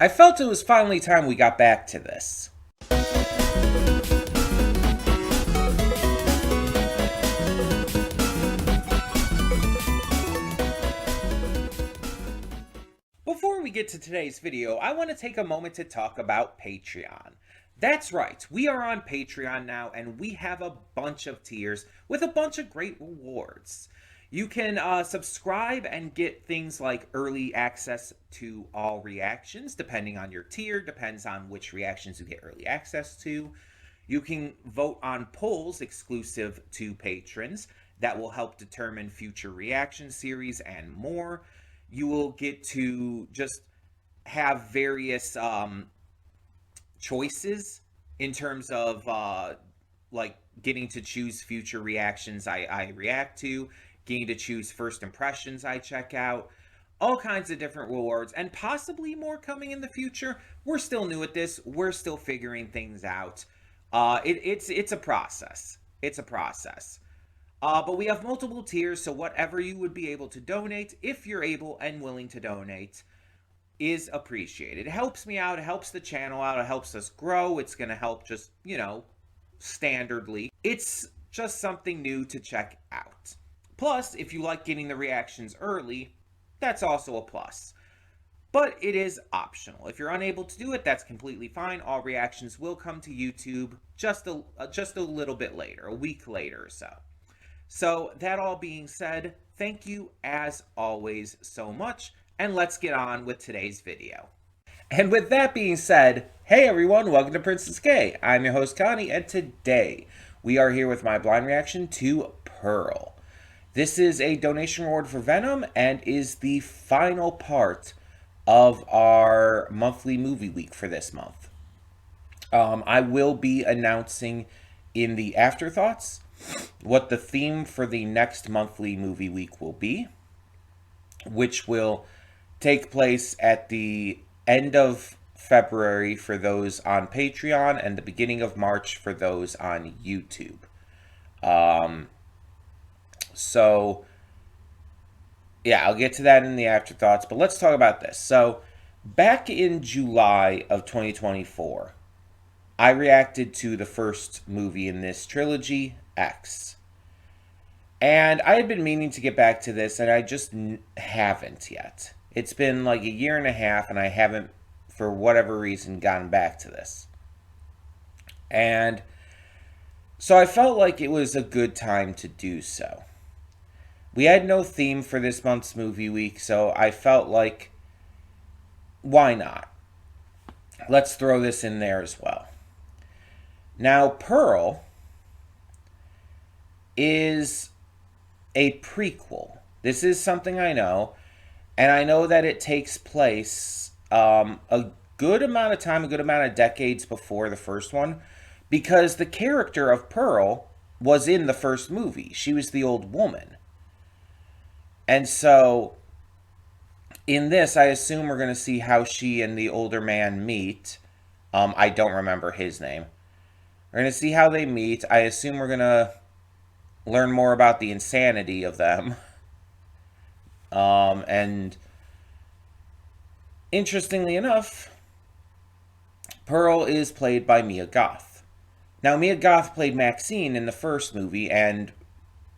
I felt it was finally time we got back to this. Before we get to today's video, I want to take a moment to talk about Patreon. That's right, we are on Patreon now, and we have a bunch of tiers with a bunch of great rewards. You can subscribe and get things like early access to all reactions, depending on your tier, depends on which reactions you get early access to. You can vote on polls exclusive to patrons that will help determine future reaction series and more. You will get to just have various choices in terms of like getting to choose future reactions I react to, getting to choose first impressions I check out, all kinds of different rewards, and possibly more coming in the future. We're still new at this. We're still figuring things out. It's a process. It's a process. But we have multiple tiers, so whatever you would be able to donate, if you're able and willing to donate, is appreciated. It helps me out, it helps the channel out, it helps us grow. It's going to help just, standardly. It's just something new to check out. Plus, if you like getting the reactions early, that's also a plus. But it is optional. If you're unable to do it, that's completely fine. All reactions will come to YouTube just a little bit later, a week later or so. So, that all being said, thank you as always so much, and let's get on with today's video. And with that being said, hey everyone, welcome to Princess K. I'm your host Connie, and today we are here with my blind reaction to Pearl. This is a donation reward for Venom and is the final part of our monthly movie week for this month. I will be announcing in the afterthoughts what the theme for the next monthly movie week will be, which will take place at the end of February for those on Patreon and the beginning of March for those on YouTube. So, yeah, I'll get to that in the afterthoughts, but let's talk about this. So, back in July of 2024, I reacted to the first movie in this trilogy, X. And I had been meaning to get back to this, and I just haven't yet. It's been like a year and a half, and I haven't, for whatever reason, gotten back to this. And so I felt like it was a good time to do so. We had no theme for this month's movie week, so I felt like, why not? Let's throw this in there as well. Now, Pearl is a prequel. This is something I know, and I know that it takes place a good amount of time, a good amount of decades before the first one, because the character of Pearl was in the first movie. She was the old woman. And so, in this, I assume we're going to see how she and the older man meet. I don't remember his name. We're going to see how they meet. I assume we're going to learn more about the insanity of them. And interestingly enough, Pearl is played by Mia Goth. Now, Mia Goth played Maxine in the first movie, and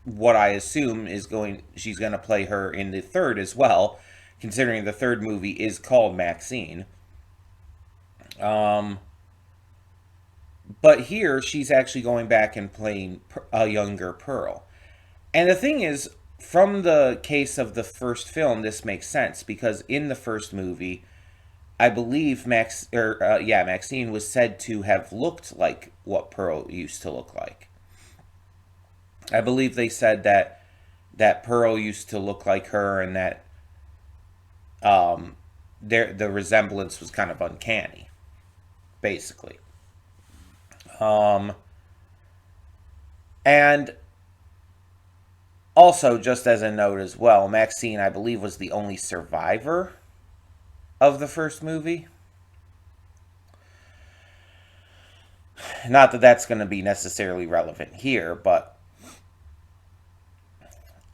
what I assume is she's going to play her in the third as well, considering the third movie is called Maxine. But here, she's actually going back and playing a younger Pearl. And the thing is, from the case of the first film, this makes sense, because in the first movie, I believe Maxine was said to have looked like what Pearl used to look like. I believe they said that Pearl used to look like her, and that the resemblance was kind of uncanny, basically. And also, just as a note as well, Maxine, I believe, was the only survivor of the first movie. Not that that's going to be necessarily relevant here, but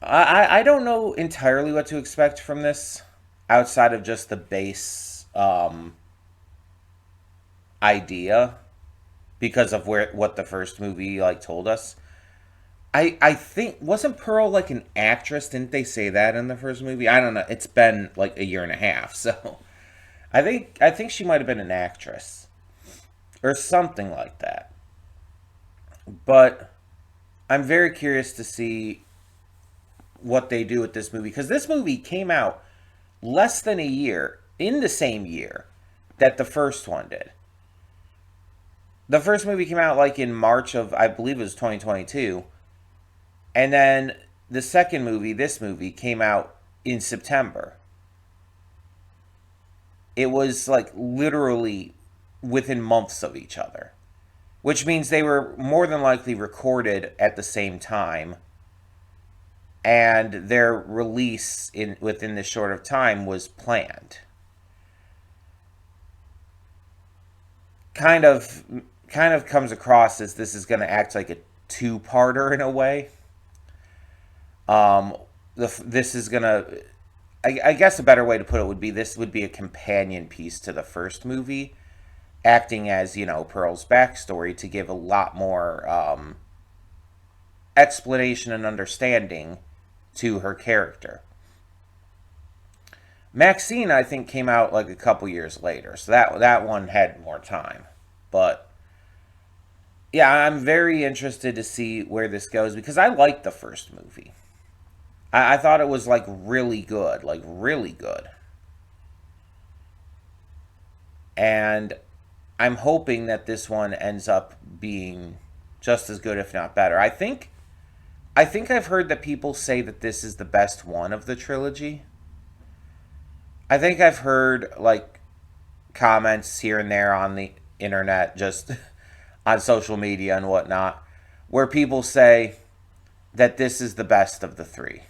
I don't know entirely what to expect from this outside of just the base idea because of what the first movie like told us. I think wasn't Pearl like an actress? Didn't they say that in the first movie? I don't know. It's been like a year and a half, so I think she might have been an actress or something like that. But I'm very curious to see what they do with this movie because this movie came out less than a year in the same year that the first one did. The first movie came out like in March of I believe it was 2022, and then the second movie, this movie, came out in September. It was like literally within months of each other, which means they were more than likely recorded at the same time, and their release in within this short of time was planned. Kind of, kind of comes across as this is going to act like a two-parter in a way. Um, this is gonna. I guess a better way to put it would be this would be a companion piece to the first movie, acting as Pearl's backstory to give a lot more explanation and understanding to her character. Maxine, I think, came out like a couple years later, so that one had more time. But yeah, I'm very interested to see where this goes because I liked the first movie. I thought it was like really good, and I'm hoping that this one ends up being just as good, if not better. I think I've heard that people say that this is the best one of the trilogy. I think I've heard like comments here and there on the internet, just on social media and whatnot, where people say that this is the best of the three.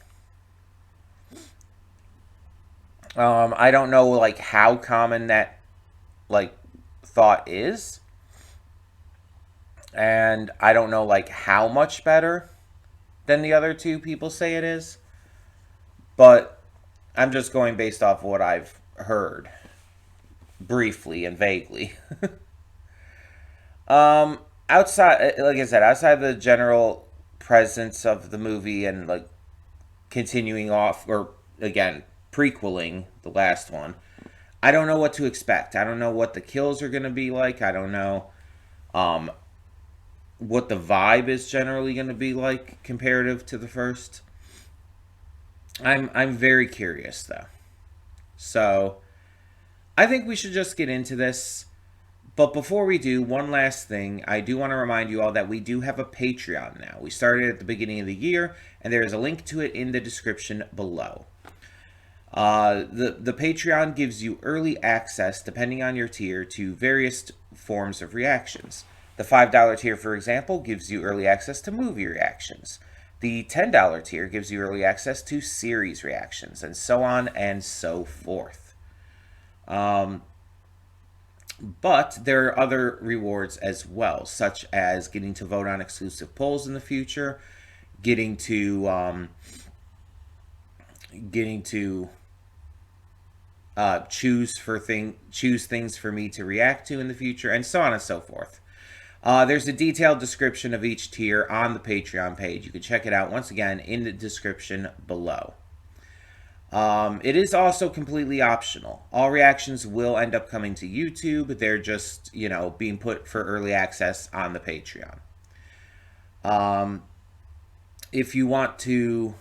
I don't know like how common that like thought is, and I don't know like how much better than the other two people say it is, but I'm just going based off what I've heard briefly and vaguely. Outside, like I said, outside the general presence of the movie and like continuing off or again prequeling the last one, I don't know what to expect. I don't know what the kills are going to be like. I don't know um, what the vibe is generally going to be like comparative to the first. I'm very curious though. So I think we should just get into this. But before we do, one last thing, I do want to remind you all that we do have a Patreon now. We started at the beginning of the year, and there is a link to it in the description below. The Patreon gives you early access, depending on your tier, to various forms of reactions. The $5 tier, for example, gives you early access to movie reactions. The $10 tier gives you early access to series reactions, and so on and so forth. But there are other rewards as well, such as getting to vote on exclusive polls in the future, getting to choose things for me to react to in the future, and so on and so forth. There's a detailed description of each tier on the Patreon page. You can check it out once again in the description below. It is also completely optional. All reactions will end up coming to YouTube. They're just, being put for early access on the Patreon. If you want to,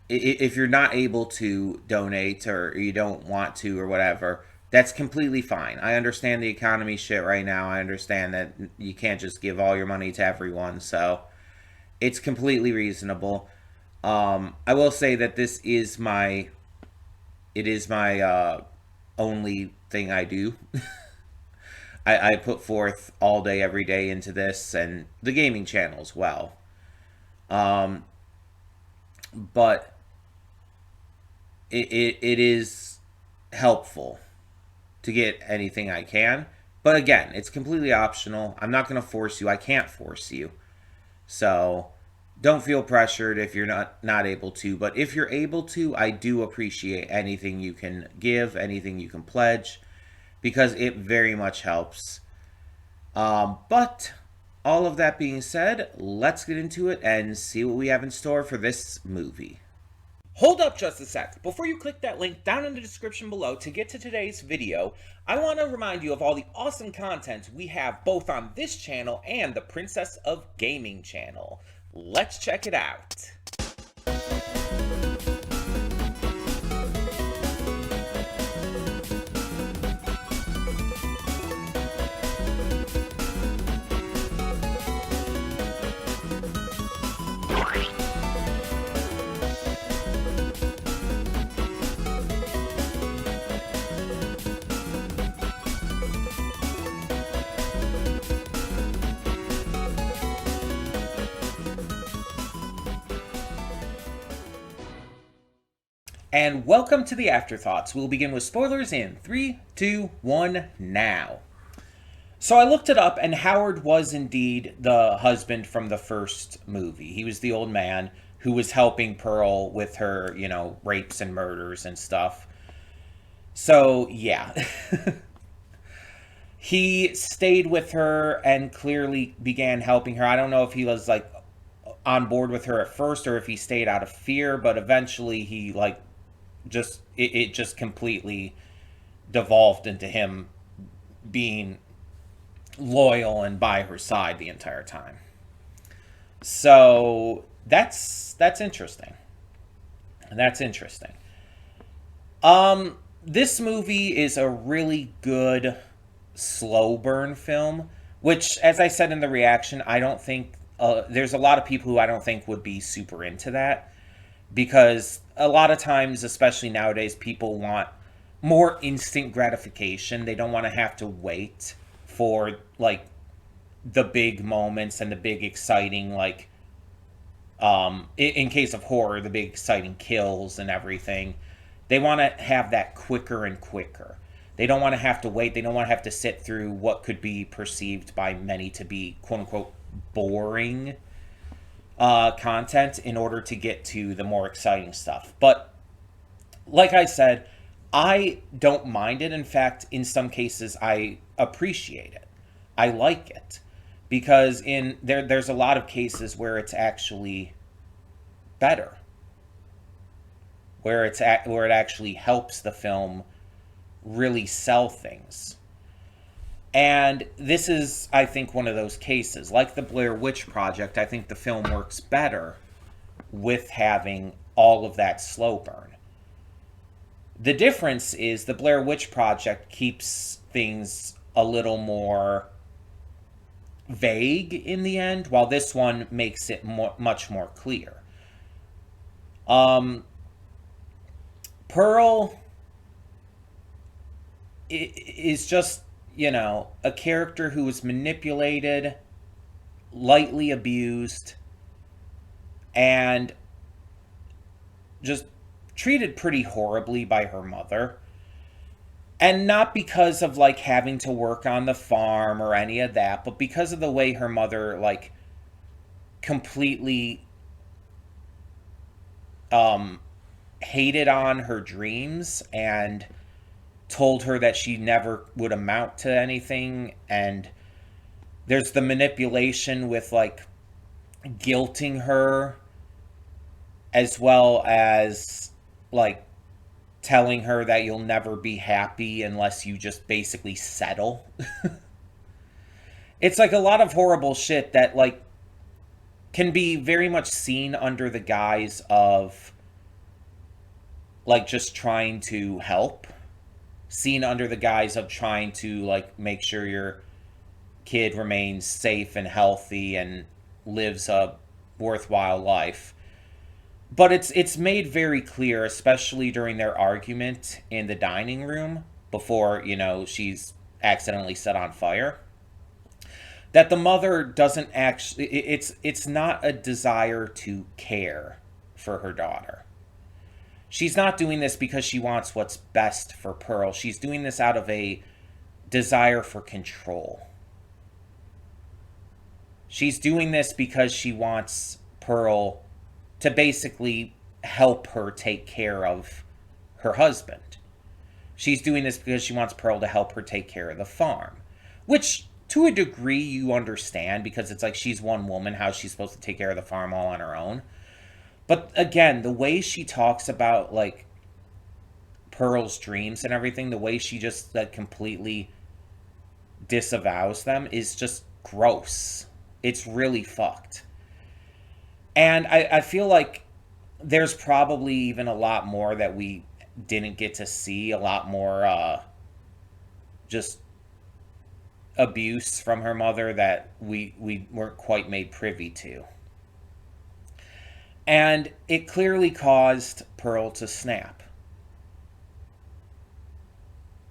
if you're not able to donate or you don't want to or whatever, that's completely fine. I understand the economy shit right now. I understand that you can't just give all your money to everyone. So it's completely reasonable. I will say that it is my only thing I do. I put forth all day, every day into this and the gaming channel as well. But it is helpful to get anything I can. But again, it's completely optional. I'm not going to force you. I can't force you. So don't feel pressured if you're not able to. But if you're able to, I do appreciate anything you can give, anything you can pledge. because it very much helps. But all of that being said, let's get into it and see what we have in store for this movie. Hold up just a sec. Before you click that link down in the description below to get to today's video, I want to remind you of all the awesome content we have both on this channel and the Princess of Gaming channel. Let's check it out. And welcome to the Afterthoughts. We'll begin with spoilers in 3, 2, 1, now. So I looked it up, and Howard was indeed the husband from the first movie. He was the old man who was helping Pearl with her, rapes and murders and stuff. So, yeah. He stayed with her and clearly began helping her. I don't know if he was, on board with her at first or if he stayed out of fear, but eventually he, it just completely devolved into him being loyal and by her side the entire time. So that's interesting. That's interesting. This movie is a really good slow burn film, which, as I said in the reaction, I don't think there's a lot of people who I don't think would be super into that. Because a lot of times, especially nowadays, people want more instant gratification. They don't want to have to wait for, the big moments and the big exciting, in case of horror, the big exciting kills and everything. They want to have that quicker and quicker. They don't want to have to wait. They don't want to have to sit through what could be perceived by many to be, quote-unquote, boring content in order to get to the more exciting stuff. But like I said, I don't mind it. In fact, in some cases, I appreciate it. I like it because there's a lot of cases where it's actually better, where it actually helps the film really sell things. And this is, I think, one of those cases. Like the Blair Witch Project, I think the film works better with having all of that slow burn. The difference is the Blair Witch Project keeps things a little more vague in the end, while this one makes it much more clear. Pearl is just, a character who was manipulated, lightly abused, and just treated pretty horribly by her mother. And not because of, having to work on the farm or any of that, but because of the way her mother, completely hated on her dreams and told her that she never would amount to anything. And there's the manipulation with guilting her, as well as telling her that you'll never be happy unless you just basically settle. It's a lot of horrible shit that can be very much seen under the guise of just trying to help, seen under the guise of trying to make sure your kid remains safe and healthy and lives a worthwhile life. But it's made very clear, especially during their argument in the dining room before, she's accidentally set on fire, that the mother doesn't actually, it's not a desire to care for her daughter. She's not doing this because she wants what's best for Pearl. She's doing this out of a desire for control. She's doing this because she wants Pearl to basically help her take care of her husband. She's doing this because she wants Pearl to help her take care of the farm, which to a degree you understand, because it's like she's one woman, how she's supposed to take care of the farm all on her own. But again, the way she talks about like Pearl's dreams and everything, the way she just like completely disavows them is just gross. It's really fucked. And I feel like there's probably even a lot more that we didn't get to see, a lot more just abuse from her mother that we weren't quite made privy to. And it clearly caused Pearl to snap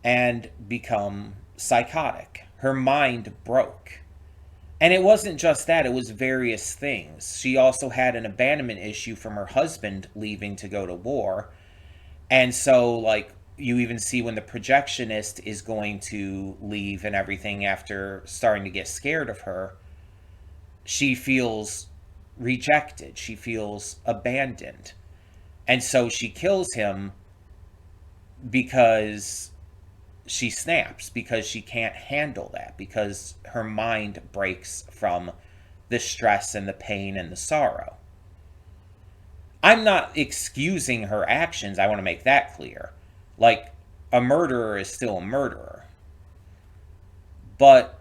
and become psychotic. Her mind broke. And it wasn't just that, it was various things. She also had an abandonment issue from her husband leaving to go to war. And so, like, you even see when the projectionist is going to leave and everything after starting to get scared of her, she feels rejected. She feels abandoned. And so she kills him because she snaps, because she can't handle that, because her mind breaks from the stress and the pain and the sorrow. I'm not excusing her actions. I want to make that clear. Like, a murderer is still a murderer. But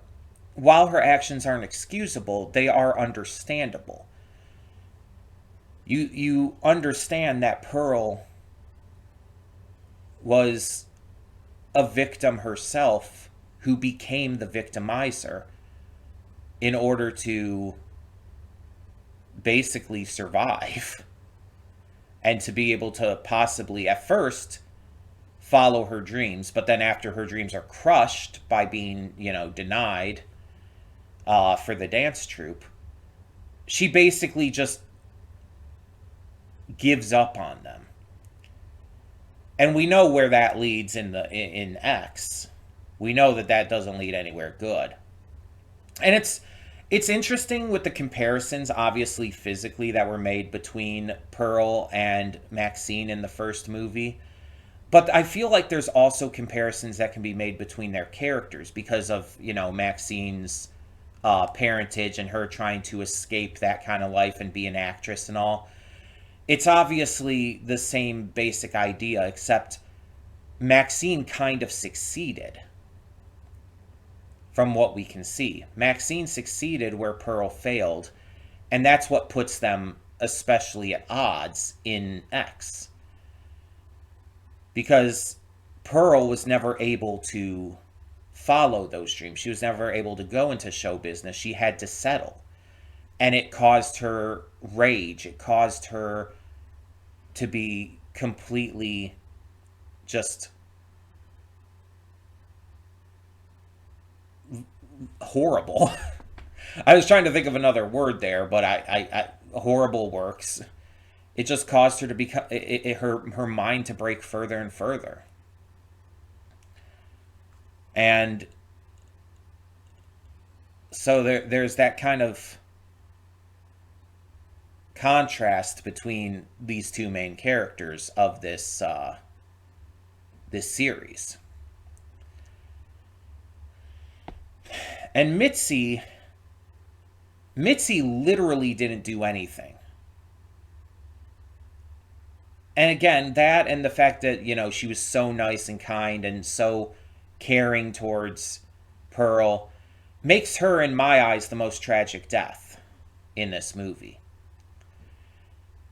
while her actions aren't excusable, they are understandable. You understand that Pearl was a victim herself who became the victimizer in order to basically survive and to be able to possibly at first follow her dreams, but then after her dreams are crushed by being, denied for the dance troupe, she basically just gives up on them. And we know where that leads in X. We know that doesn't lead anywhere good. And it's interesting with the comparisons, obviously physically, that were made between Pearl and Maxine in the first movie. But I feel like there's also comparisons that can be made between their characters because of, Maxine's parentage and her trying to escape that kind of life and be an actress and all. It's obviously the same basic idea, except Maxine kind of succeeded from what we can see. Maxine succeeded where Pearl failed, and that's what puts them especially at odds in X. Because Pearl was never able to follow those dreams. She was never able to go into show business. She had to settle. And it caused her rage. It caused her to be completely just horrible. I was trying to think of another word there, but I horrible works. It just caused her to become her mind to break further and further. And so there's that kind of contrast between these two main characters of this series. And Mitzi literally didn't do anything. And again, that and the fact that, she was so nice and kind and so caring towards Pearl makes her, in my eyes, the most tragic death in this movie.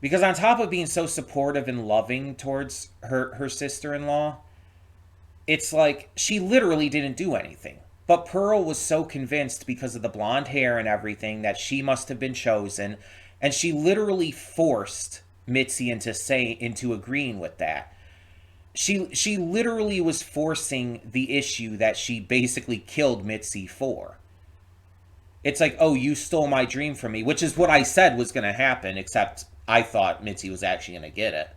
Because on top of being so supportive and loving towards her sister-in-law, it's like she literally didn't do anything. But Pearl was so convinced because of the blonde hair and everything that she must have been chosen, and she literally forced Mitzi into agreeing with that. She literally was forcing the issue that she basically killed Mitzi for. It's like, oh, you stole my dream from me, which is what I said was going to happen, except I thought Mitzi was actually going to get it.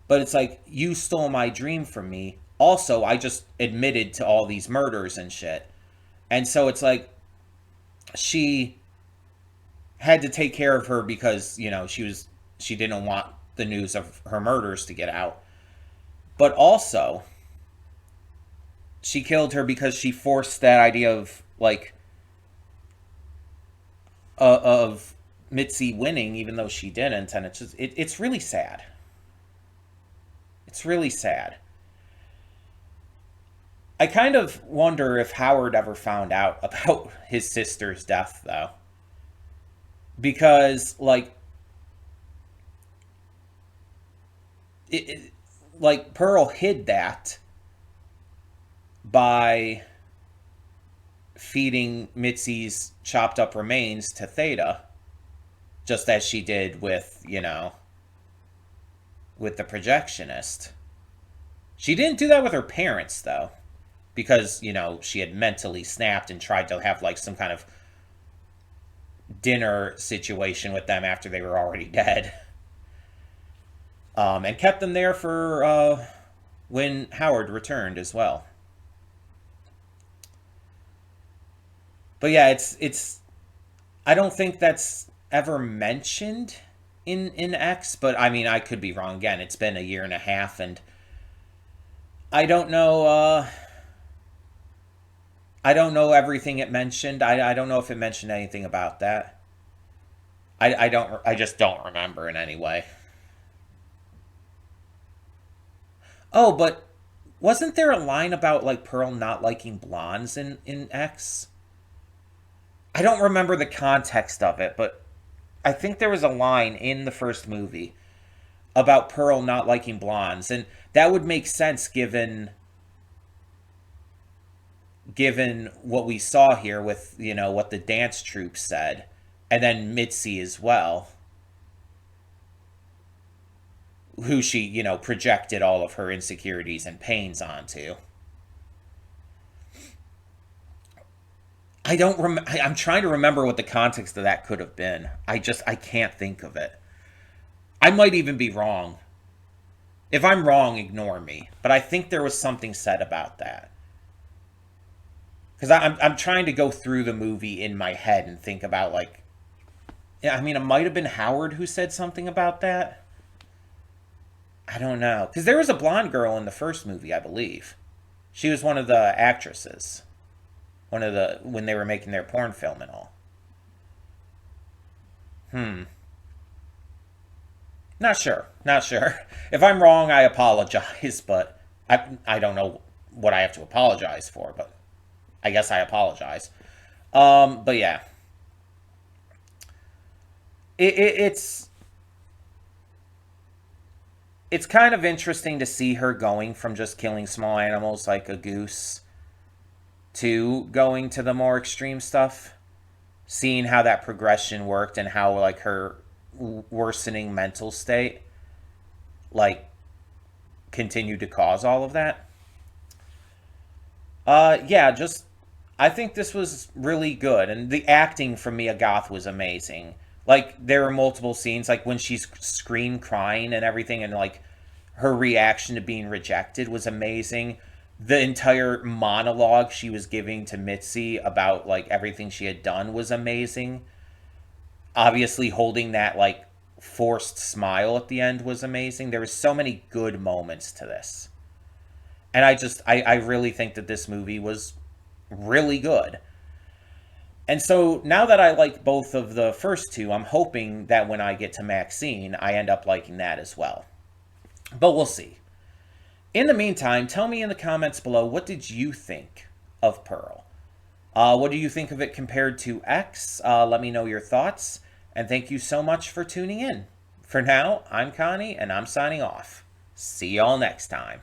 But it's like, you stole my dream from me. Also, I just admitted to all these murders and shit. And so it's like, she had to take care of her because, she didn't want the news of her murders to get out. But also, she killed her because she forced that idea of like of Mitzi winning, even though she didn't, and it's really sad. It's really sad. I kind of wonder if Howard ever found out about his sister's death, though, because it like Pearl hid that by feeding Mitzi's chopped up remains to Theta, just as she did with, with the projectionist. She didn't do that with her parents, though, because, she had mentally snapped and tried to have, like, some kind of dinner situation with them after they were already dead. And kept them there for when Howard returned as well. But yeah, it's I don't think that's ever mentioned in X, but I mean I could be wrong again. It's been a year and a half, and I don't know. I don't know everything it mentioned. I don't know if it mentioned anything about that. I don't. I just don't remember in any way. Oh, but wasn't there a line about like Pearl not liking blondes in X? I don't remember the context of it, but I think there was a line in the first movie about Pearl not liking blondes, and that would make sense given what we saw here with what the dance troupe said, and then Mitzi as well, who she projected all of her insecurities and pains onto. I don't I'm trying to remember what the context of that could have been. I can't think of it. I might even be wrong. If I'm wrong, ignore me. But I think there was something said about that. Because I'm trying to go through the movie in my head and think about like, yeah, I mean, it might have been Howard who said something about that. I don't know, because there was a blonde girl in the first movie, I believe. She was one of the actresses, one of the when they were making their porn film and all. Hmm. Not sure. Not sure. If I'm wrong, I apologize, but I don't know what I have to apologize for, but I guess I apologize. But yeah, it's kind of interesting to see her going from just killing small animals like a goose to going to the more extreme stuff. Seeing how that progression worked and how like her worsening mental state like continued to cause all of that. Yeah, just I think this was really good, and the acting from Mia Goth was amazing. Like there were multiple scenes, like when she's screamed crying and everything, and like her reaction to being rejected was amazing. The entire monologue she was giving to Mitzi about like everything she had done was amazing. Obviously, holding that like forced smile at the end was amazing. There was so many good moments to this, and I really think that this movie was really good. And so now that I like both of the first two, I'm hoping that when I get to Maxine, I end up liking that as well. But we'll see. In the meantime, tell me in the comments below, what did you think of Pearl? What do you think of it compared to X? Let me know your thoughts. And thank you so much for tuning in. For now, I'm Connie, and I'm signing off. See y'all next time.